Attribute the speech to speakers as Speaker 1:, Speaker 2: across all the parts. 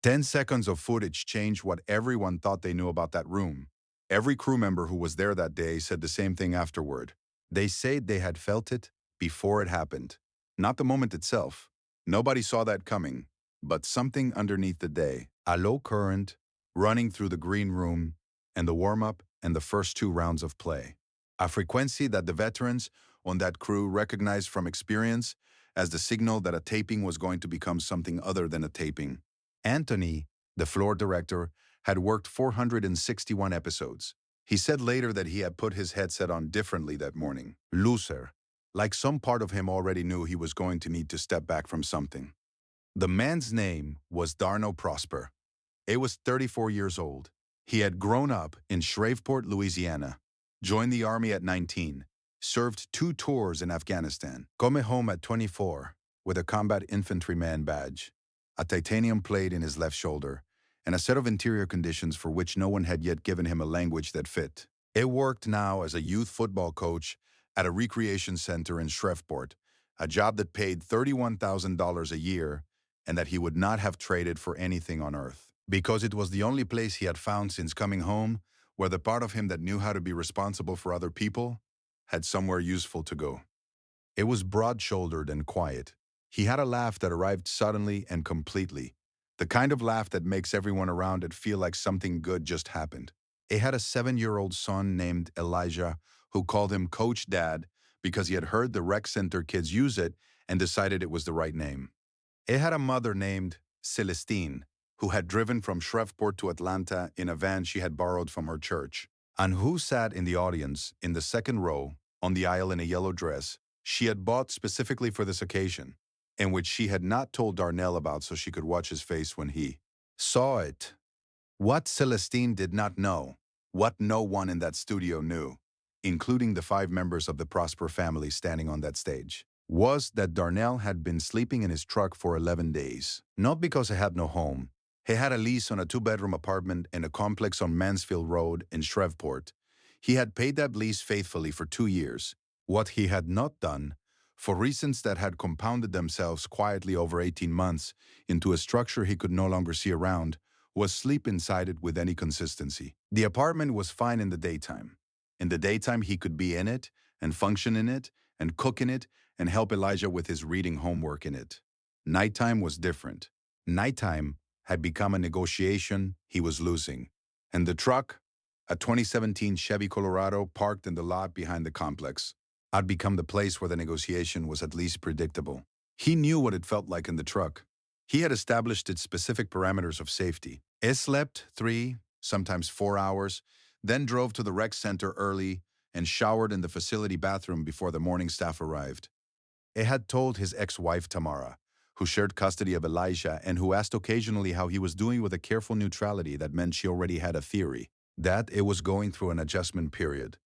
Speaker 1: 10 seconds of footage changed what everyone thought they knew about that room. Every crew member who was there that day said the same thing afterward. They said they had felt it before it happened. Not the moment itself. Nobody saw that coming, but something underneath the day. A low current running through the green room and the warm-up and the first 2 rounds of play. A frequency that the veterans on that crew recognized from experience as the signal that a taping was going to become something other than a taping. Anthony, the floor director, had worked 461 episodes. He said later that he had put his headset on differently that morning. Looser. Like some part of him already knew he was going to need to step back from something. The man's name was Darno Prosper. He was 34 years old. He had grown up in Shreveport, Louisiana, joined the army at 19, served 2 tours in Afghanistan, come home at 24 with a combat infantryman badge, a titanium plate in his left shoulder, and a set of interior conditions for which no one had yet given him a language that fit. He worked now as a youth football coach at a recreation center in Shreveport, a job that paid $31,000 a year and that he would not have traded for anything on earth, because it was the only place he had found since coming home where the part of him that knew how to be responsible for other people had somewhere useful to go. It was broad-shouldered and quiet. He had a laugh that arrived suddenly and completely, the kind of laugh that makes everyone around it feel like something good just happened. He had a 7-year-old son named Elijah who called him Coach Dad because he had heard the rec center kids use it and decided it was the right name. He had a mother named Celestine who had driven from Shreveport to Atlanta in a van she had borrowed from her church, and who sat in the audience in the second row on the aisle in a yellow dress she had bought specifically for this occasion, and which she had not told Darnell about so she could watch his face when he saw it. What Celestine did not know, what no one in that studio knew, including the 5 members of the Prosper family standing on that stage, was that Darnell had been sleeping in his truck for 11 days. Not because he had no home. He had a lease on a 2-bedroom apartment in a complex on Mansfield Road in Shreveport. He had paid that lease faithfully for 2 years. What he had not done, for reasons that had compounded themselves quietly over 18 months into a structure he could no longer see around, was sleep inside it with any consistency. The apartment was fine in the daytime. In the daytime, he could be in it and function in it and cook in it and help Elijah with his reading homework in it. Nighttime was different. Nighttime had become a negotiation he was losing. And the truck, a 2017 Chevy Colorado parked in the lot behind the complex, had become the place where the negotiation was at least predictable. He knew what it felt like in the truck. He had established its specific parameters of safety. He slept 3, sometimes 4 hours, then drove to the rec center early and showered in the facility bathroom before the morning staff arrived. He had told his ex-wife Tamara, who shared custody of Elijah and who asked occasionally how he was doing with a careful neutrality that meant she already had a theory, that it was going through an adjustment period.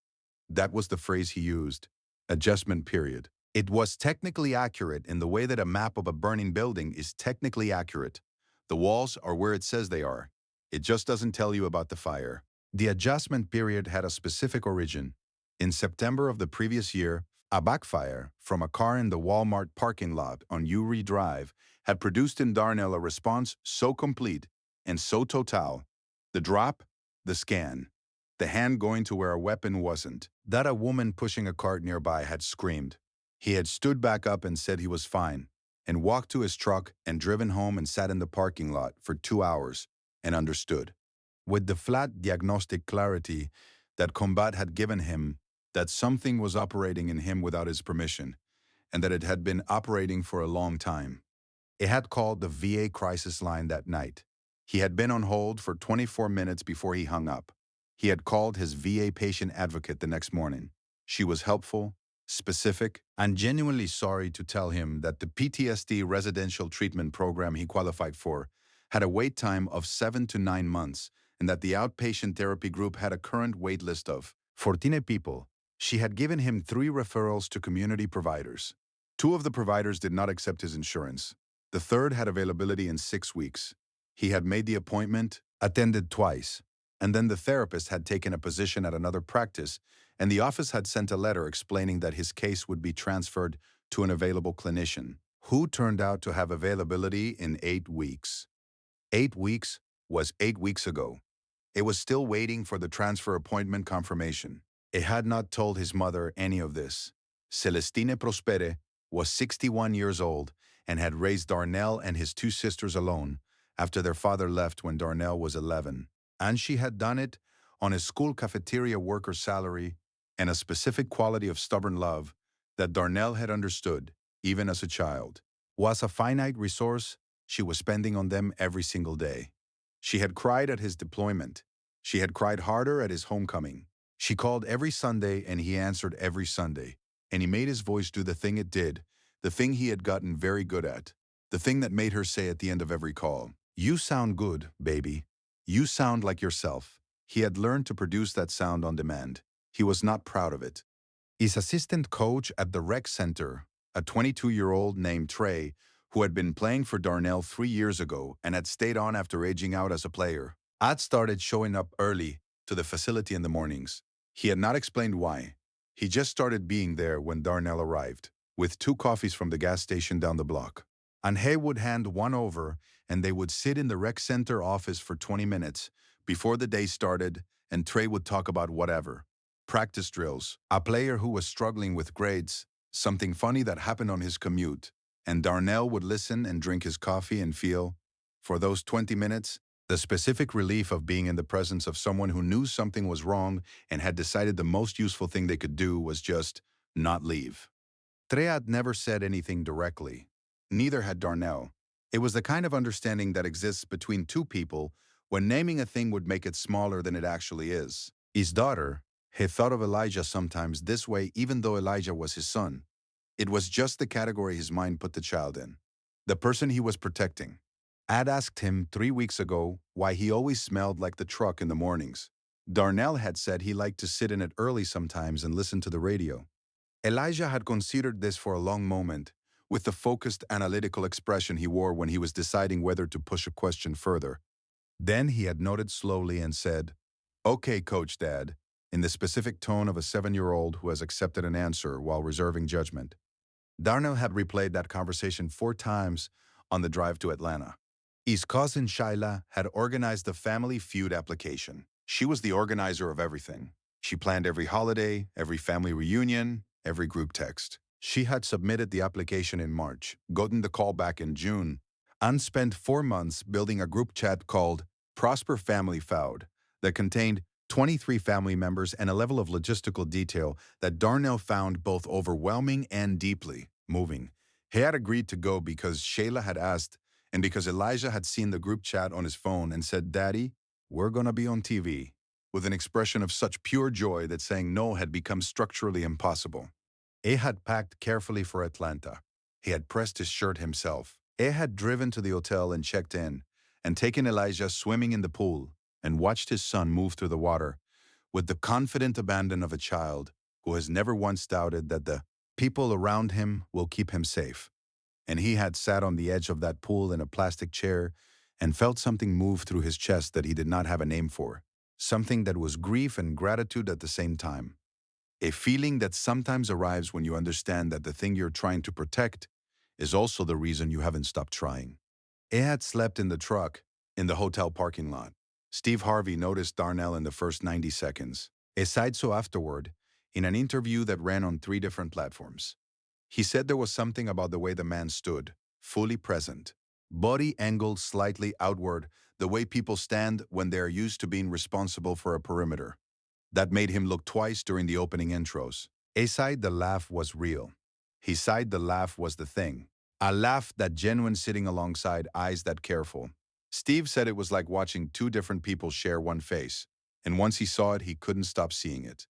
Speaker 1: That was the phrase he used, adjustment period. It was technically accurate in the way that a map of a burning building is technically accurate. The walls are where it says they are. It just doesn't tell you about the fire. The adjustment period had a specific origin. In September of the previous year, a backfire from a car in the Walmart parking lot on Uri Drive had produced in Darnell a response so complete and so total, the drop, the scan, the hand going to where a weapon wasn't, that a woman pushing a cart nearby had screamed. He had stood back up and said he was fine, and walked to his truck and driven home and sat in the parking lot for 2 hours and understood, with the flat diagnostic clarity that combat had given him, that something was operating in him without his permission, and that it had been operating for a long time. He had called the VA crisis line that night. He had been on hold for 24 minutes before he hung up. He had called his VA patient advocate the next morning. She was helpful, specific, and genuinely sorry to tell him that the PTSD residential treatment program he qualified for had a wait time of 7 to 9 months, and that the outpatient therapy group had a current wait list of 14 people. She had given him 3 referrals to community providers. 2 of the providers did not accept his insurance. The third had availability in 6 weeks. He had made the appointment, attended twice, and then the therapist had taken a position at another practice, and the office had sent a letter explaining that his case would be transferred to an available clinician, who turned out to have availability in 8 weeks. 8 weeks was 8 weeks ago. It was still waiting for the transfer appointment confirmation. It had not told his mother any of this. Celestine Prospere was 61 years old and had raised Darnell and his two sisters alone after their father left when Darnell was 11. And she had done it on a school cafeteria worker's salary and a specific quality of stubborn love that Darnell had understood, even as a child, was a finite resource she was spending on them every single day. She had cried at his deployment. She had cried harder at his homecoming. She called every Sunday and he answered every Sunday, and he made his voice do the thing it did, the thing he had gotten very good at, the thing that made her say at the end of every call, "You sound good, baby. You sound like yourself." He had learned to produce that sound on demand. He was not proud of it. His assistant coach at the rec center, a 22-year-old named Trey, who had been playing for Darnell 3 years ago and had stayed on after aging out as a player, had started showing up early to the facility in the mornings. He had not explained why. He just started being there when Darnell arrived, with 2 coffees from the gas station down the block. And he would hand one over, and they would sit in the rec center office for 20 minutes before the day started, and Trey would talk about whatever. Practice drills, a player who was struggling with grades, something funny that happened on his commute, and Darnell would listen and drink his coffee and feel, for those 20 minutes, the specific relief of being in the presence of someone who knew something was wrong and had decided the most useful thing they could do was just not leave. Trey had never said anything directly. Neither had Darnell. It was the kind of understanding that exists between two people when naming a thing would make it smaller than it actually is. His daughter, he thought of Elijah sometimes this way even though Elijah was his son. It was just the category his mind put the child in. The person he was protecting. I'd asked him 3 weeks ago why he always smelled like the truck in the mornings. Darnell had said he liked to sit in it early sometimes and listen to the radio. Elijah had considered this for a long moment, with the focused analytical expression he wore when he was deciding whether to push a question further. Then he had nodded slowly and said, "Okay, Coach Dad," in the specific tone of a 7-year-old who has accepted an answer while reserving judgment. Darnell had replayed that conversation 4 times on the drive to Atlanta. His cousin Shyla had organized the Family Feud application. She was the organizer of everything. She planned every holiday, every family reunion, every group text. She had submitted the application in March, gotten the call back in June, and spent 4 months building a group chat called Prosper Family Feud that contained 23 family members and a level of logistical detail that Darnell found both overwhelming and deeply moving. He had agreed to go because Shayla had asked and because Elijah had seen the group chat on his phone and said, "Daddy, we're gonna be on TV," with an expression of such pure joy that saying no had become structurally impossible. He had packed carefully for Atlanta. He had pressed his shirt himself. He had driven to the hotel and checked in, and taken Elijah swimming in the pool, and watched his son move through the water with the confident abandon of a child who has never once doubted that the people around him will keep him safe. And he had sat on the edge of that pool in a plastic chair and felt something move through his chest that he did not have a name for, something that was grief and gratitude at the same time. A feeling that sometimes arrives when you understand that the thing you're trying to protect is also the reason you haven't stopped trying. He had slept in the truck, in the hotel parking lot. Steve Harvey noticed Darnell in the first 90 seconds. He said so afterward, in an interview that ran on 3 different platforms. He said there was something about the way the man stood, fully present, body angled slightly outward, the way people stand when they are used to being responsible for a perimeter. That made him look twice during the opening intros. He said the laugh was real. He said the laugh was the thing. A laugh that genuine sitting alongside eyes that careful. Steve said it was like watching 2 different people share one face, and once he saw it, he couldn't stop seeing it.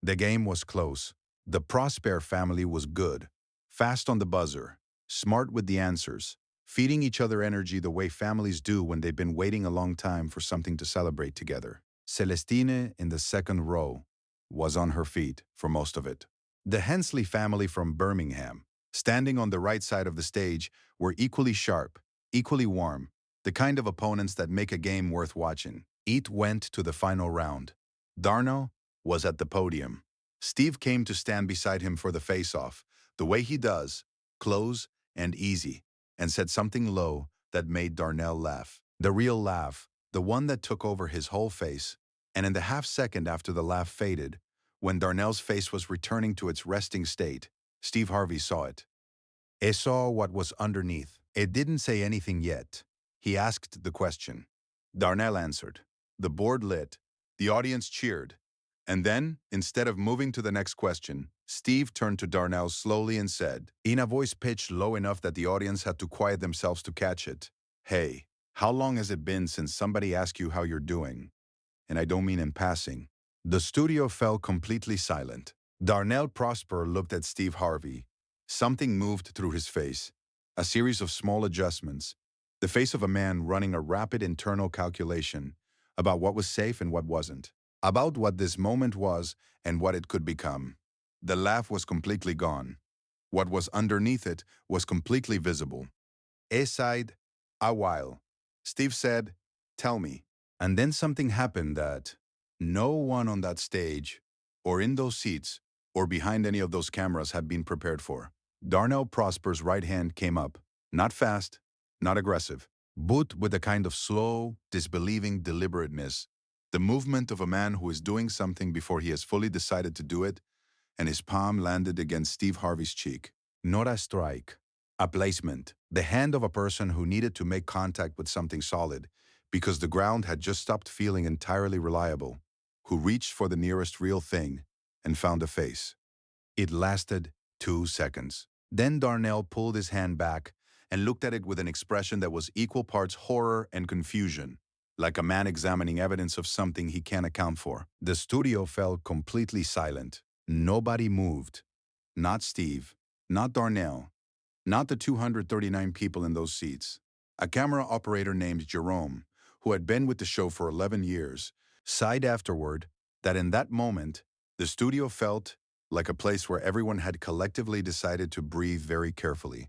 Speaker 1: The game was close. The Prosper family was good, fast on the buzzer, smart with the answers, feeding each other energy the way families do when they've been waiting a long time for something to celebrate together. Celestine, in the second row, was on her feet for most of it. The Hensley family from Birmingham, standing on the right side of the stage, were equally sharp, equally warm, the kind of opponents that make a game worth watching. It went to the final round. Darnell was at the podium. Steve came to stand beside him for the face-off, the way he does, close and easy, and said something low that made Darnell laugh. The real laugh, the one that took over his whole face, and in the half-second after the laugh faded, when Darnell's face was returning to its resting state, Steve Harvey saw it. He saw what was underneath. It didn't say anything yet. He asked the question. Darnell answered. The board lit. The audience cheered. And then, instead of moving to the next question, Steve turned to Darnell slowly and said, in a voice pitched low enough that the audience had to quiet themselves to catch it, "Hey, how long has it been since somebody asked you how you're doing? And I don't mean in passing." The studio fell completely silent. Darnell Prosper looked at Steve Harvey. Something moved through his face. A series of small adjustments. The face of a man running a rapid internal calculation about what was safe and what wasn't. About what this moment was and what it could become. The laugh was completely gone. What was underneath it was completely visible. He sighed, "A while." Steve said, "Tell me." And then something happened that no one on that stage, or in those seats, or behind any of those cameras had been prepared for. Darnell Prosper's right hand came up, not fast, not aggressive, but with a kind of slow, disbelieving deliberateness, the movement of a man who is doing something before he has fully decided to do it, and his palm landed against Steve Harvey's cheek. Not a strike, a placement, the hand of a person who needed to make contact with something solid, because the ground had just stopped feeling entirely reliable, who reached for the nearest real thing and found a face. It lasted 2 seconds. Then Darnell pulled his hand back and looked at it with an expression that was equal parts horror and confusion, like a man examining evidence of something he can't account for. The studio fell completely silent. Nobody moved. Not Steve, not Darnell, not the 239 people in those seats. A camera operator named Jerome, who had been with the show for 11 years, sighed afterward that in that moment, the studio felt like a place where everyone had collectively decided to breathe very carefully.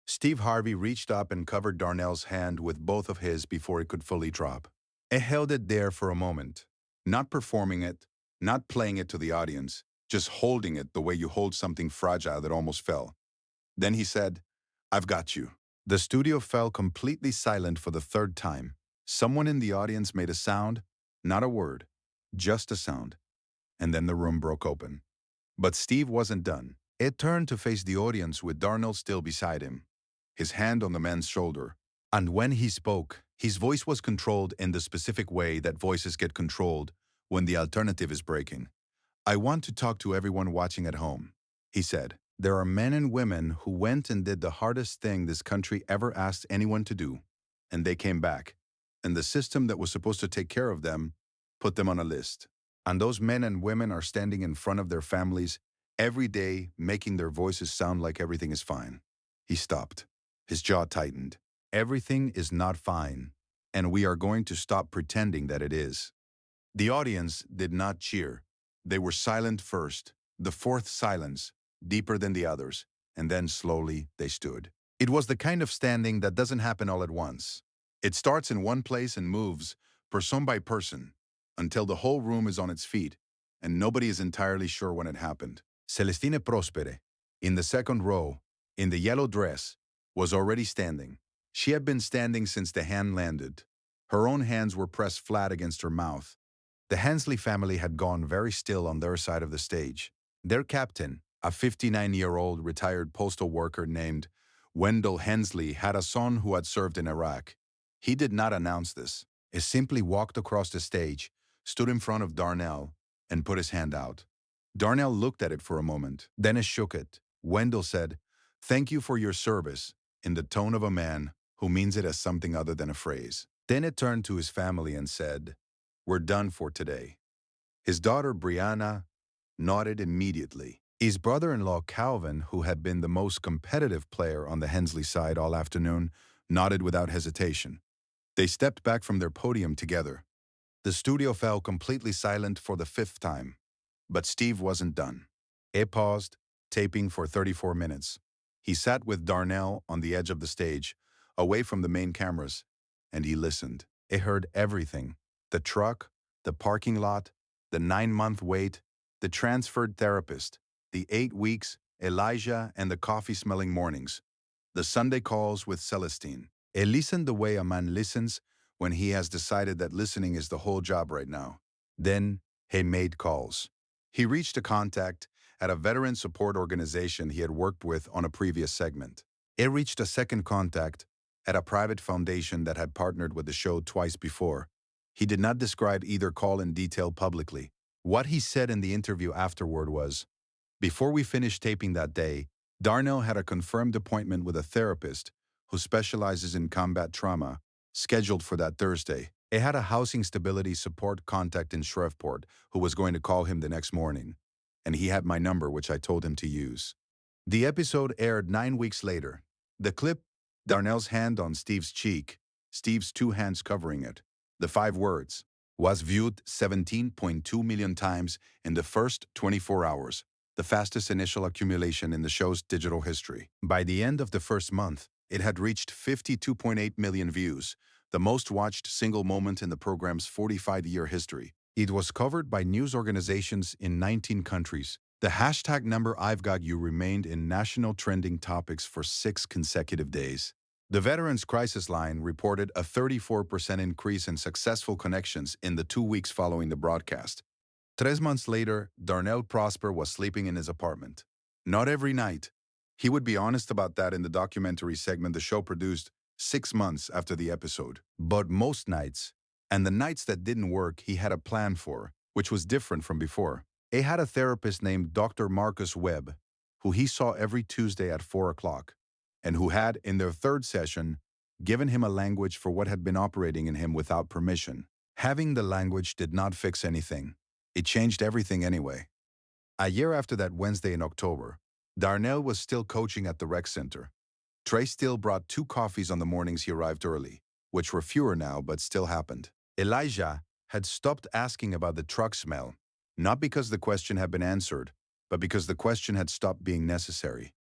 Speaker 1: Steve Harvey reached up and covered Darnell's hand with both of his before it could fully drop. He held it there for a moment, not performing it, not playing it to the audience, just holding it the way you hold something fragile that almost fell. Then he said, "I've got you." The studio fell completely silent for the third time. Someone in the audience made a sound, not a word, just a sound. And then the room broke open. But Steve wasn't done. He turned to face the audience with Darnell still beside him, his hand on the man's shoulder. And when he spoke, his voice was controlled in the specific way that voices get controlled when the alternative is breaking. "I want to talk to everyone watching at home," he said. "There are men and women who went and did the hardest thing this country ever asked anyone to do, and they came back. And the system that was supposed to take care of them put them on a list. And those men and women are standing in front of their families every day, making their voices sound like everything is fine." He stopped. His jaw tightened. Everything is not fine, and we are going to stop pretending that it is. The audience did not cheer. They were silent first, the fourth silence, deeper than the others, and then slowly they stood. It was the kind of standing that doesn't happen all at once. It starts in one place and moves, person by person, until the whole room is on its feet, and nobody is entirely sure when it happened. Celestine Prospere, in the second row, in the yellow dress, was already standing. She had been standing since the hand landed. Her own hands were pressed flat against her mouth. The Hensley family had gone very still on their side of the stage. Their captain, a 59-year-old retired postal worker named Wendell Hensley, had a son who had served in Iraq. He did not announce this. He simply walked across the stage, stood in front of Darnell, and put his hand out. Darnell looked at it for a moment, then he shook it. Wendell said, "Thank you for your service," in the tone of a man who means it as something other than a phrase. Then he turned to his family and said, "We're done for today." His daughter, Brianna, nodded immediately. His brother-in-law, Calvin, who had been the most competitive player on the Hensley side all afternoon, nodded without hesitation. They stepped back from their podium together. The studio fell completely silent for the fifth time. But Steve wasn't done. He paused, taping for 34 minutes. He sat with Darnell on the edge of the stage, away from the main cameras, and he listened. He heard everything: the truck, the parking lot, the 9-month wait, the transferred therapist, the 8 weeks, Elijah, and the coffee-smelling mornings, the Sunday calls with Celestine. He listened the way a man listens when he has decided that listening is the whole job right now. Then he made calls. He reached a contact at a veteran support organization he had worked with on a previous segment. He reached a second contact at a private foundation that had partnered with the show twice before. He did not describe either call in detail publicly. What he said in the interview afterward was, "Before we finished taping that day, Darnell had a confirmed appointment with a therapist who specializes in combat trauma, scheduled for that Thursday. He had a housing stability support contact in Shreveport who was going to call him the next morning, and he had my number, which I told him to use." The episode aired 9 weeks later. The clip, Darnell's hand on Steve's cheek, Steve's two hands covering it, the 5 words, was viewed 17.2 million times in the first 24 hours, the fastest initial accumulation in the show's digital history. By the end of the first month, it had reached 52.8 million views, the most watched single moment in the program's 45-year history. It was covered by news organizations in 19 countries. The hashtag number I've got you remained in national trending topics for 6 consecutive days. The Veterans Crisis Line reported a 34% increase in successful connections in the 2 weeks following the broadcast. 3 months later, Darnell Prosper was sleeping in his apartment. Not every night. He would be honest about that in the documentary segment the show produced 6 months after the episode. But most nights, and the nights that didn't work, he had a plan for, which was different from before. He had a therapist named Dr. Marcus Webb, who he saw every Tuesday at 4 o'clock, and who had, in their third session, given him a language for what had been operating in him without permission. Having the language did not fix anything. It changed everything anyway. A year after that Wednesday in October, Darnell was still coaching at the rec center. Trey still brought 2 coffees on the mornings he arrived early, which were fewer now but still happened. Elijah had stopped asking about the truck smell, not because the question had been answered, but because the question had stopped being necessary.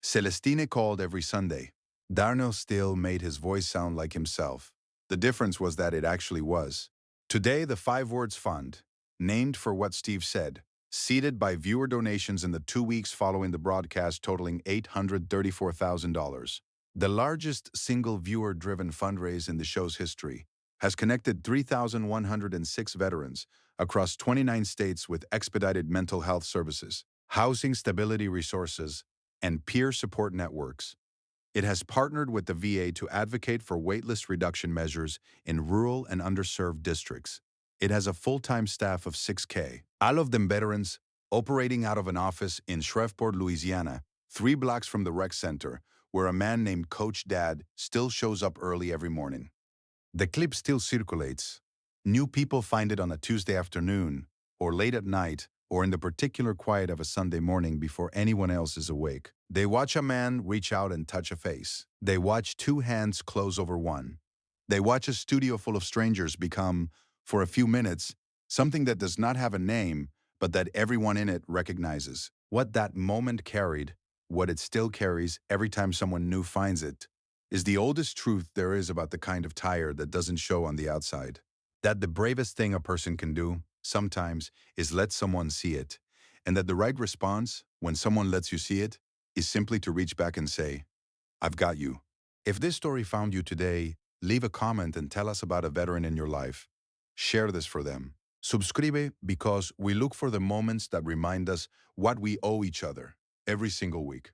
Speaker 1: Celestine called every Sunday. Darnell still made his voice sound like himself. The difference was that it actually was. Today, the 5 Words Fund, named for what Steve said, seeded by viewer donations in the 2 weeks following the broadcast totaling $834,000. The largest single viewer-driven fundraise in the show's history, has connected 3,106 veterans across 29 states with expedited mental health services, housing stability resources, and peer support networks. It has partnered with the VA to advocate for waitlist reduction measures in rural and underserved districts. It has a full-time staff of 6K, all of them veterans, operating out of an office in Shreveport, Louisiana, 3 blocks from the rec center, where a man named Coach Dad still shows up early every morning. The clip still circulates. New people find it on a Tuesday afternoon, or late at night, or in the particular quiet of a Sunday morning before anyone else is awake. They watch a man reach out and touch a face. They watch 2 hands close over one. They watch a studio full of strangers become, for a few minutes, something that does not have a name, but that everyone in it recognizes. What that moment carried, what it still carries every time someone new finds it, is the oldest truth there is about the kind of tire that doesn't show on the outside. That the bravest thing a person can do, sometimes, is let someone see it, and that the right response, when someone lets you see it, is simply to reach back and say, "I've got you." If this story found you today, leave a comment and tell us about a veteran in your life. Share this for them. Subscribe, because we look for the moments that remind us what we owe each other every single week.